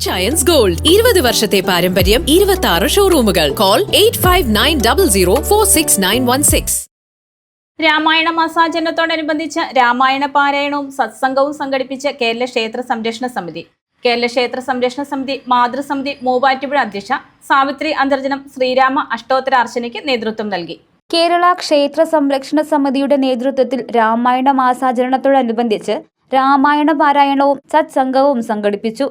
Rich ions gold 20 വർഷത്തെ പാരമ്പര്യം, 26 ഷോറൂമുകൾ. Call 8590046916. Ramayana മാസാചരണത്തോടനുബന്ധിച്ച് Ramayana പാരായണവും സത്സംഗവും സംഘടിപ്പിച്ച കേരള ക്ഷേത്ര സംരക്ഷണ സമിതി. കേരള ക്ഷേത്ര സംരക്ഷണ സമിതി മാതൃസമിതി മൂവാറ്റുപുഴ അധ്യക്ഷ സാവിത്രി അന്തർജനം ശ്രീരാമ അഷ്ടോത്തരാർച്ചനയ്ക്ക് നേതൃത്വം നൽകി. കേരള ക്ഷേത്ര സംരക്ഷണ സമിതിയുടെ നേതൃത്വത്തിൽ രാമായണ മാസാചരണത്തോടനുബന്ധിച്ച് രാമായണ പാരായണവും സത്സംഗവും സംഘടിപ്പിച്ചു.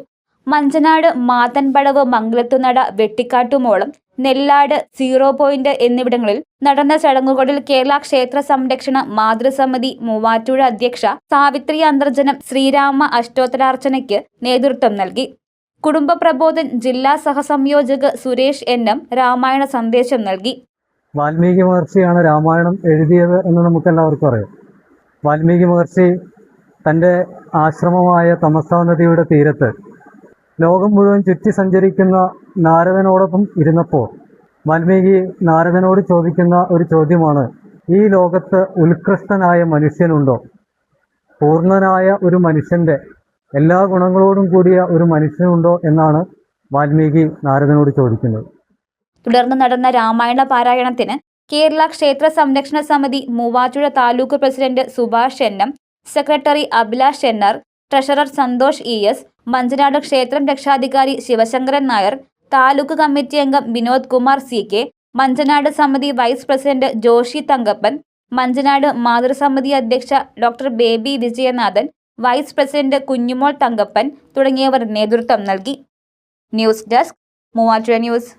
മഞ്ചനാട്, മാതൻപടവ്, മംഗലത്തുനട, വെട്ടിക്കാട്ടുമോളം, നെല്ലാട്, 0 പോയിന്റ് എന്നിവിടങ്ങളിൽ നടന്ന ചടങ്ങുകളിൽ കേരള ക്ഷേത്ര സംരക്ഷണ മാതൃസമിതി മൂവാറ്റുപുഴ അധ്യക്ഷ സാവിത്രി അന്തർജനം ശ്രീരാമ അഷ്ടോത്തരാർച്ചനയ്ക്ക് നേതൃത്വം നൽകി. കുടുംബ പ്രബോധൻ ജില്ലാ സഹസംയോജക് സുരേഷ് NM രാമായണ സന്ദേശം നൽകി. വാൽമീകി മഹർഷിയാണ് രാമായണം എഴുതിയത് എന്ന് നമുക്കെല്ലാവർക്കും അറിയാം. വാൽമീകി മഹർഷി തൻ്റെ ആശ്രമമായ തമസാ നദിയുടെ തീരത്ത് ലോകം മുഴുവൻ ചുറ്റി സഞ്ചരിക്കുന്ന നാരദനോടൊപ്പം ഇരുന്നപ്പോൾ വാൽമീകി നാരദനോട് ചോദിക്കുന്ന ഒരു ചോദ്യമാണ്: ഈ ലോകത്ത് ഉത്കൃഷ്ടനായ മനുഷ്യനുണ്ടോ? പൂർണ്ണനായ ഒരു മനുഷ്യൻ്റെ എല്ലാ ഗുണങ്ങളോടും കൂടിയ ഒരു മനുഷ്യനുണ്ടോ എന്നാണ് വാൽമീകി നാരദനോട് ചോദിക്കുന്നത്. തുടർന്ന് നടന്ന Ramayana പാരായണത്തിന് Kerala Kshetra Samrakshana Samithi Muvattupuzha taluk president Subhash NM, secretary Abhilash NR, treasurer Santhosh ES, Manjanad ക്ഷേത്രം രക്ഷാധികാരി ശിവശങ്കരൻ നായർ, താലൂക്ക് കമ്മിറ്റി അംഗം വിനോദ് കുമാർ CK, മഞ്ചനാട് സമിതി വൈസ് പ്രസിഡന്റ് ജോഷി തങ്കപ്പൻ, മഞ്ചനാട് മാതൃസമിതി അധ്യക്ഷ ഡോക്ടർ ബേബി വിജയനാഥൻ, വൈസ് പ്രസിഡന്റ് കുഞ്ഞുമോൾ തങ്കപ്പൻ തുടങ്ങിയവർ നേതൃത്വം നൽകി. News desk, Muvattupuzha news.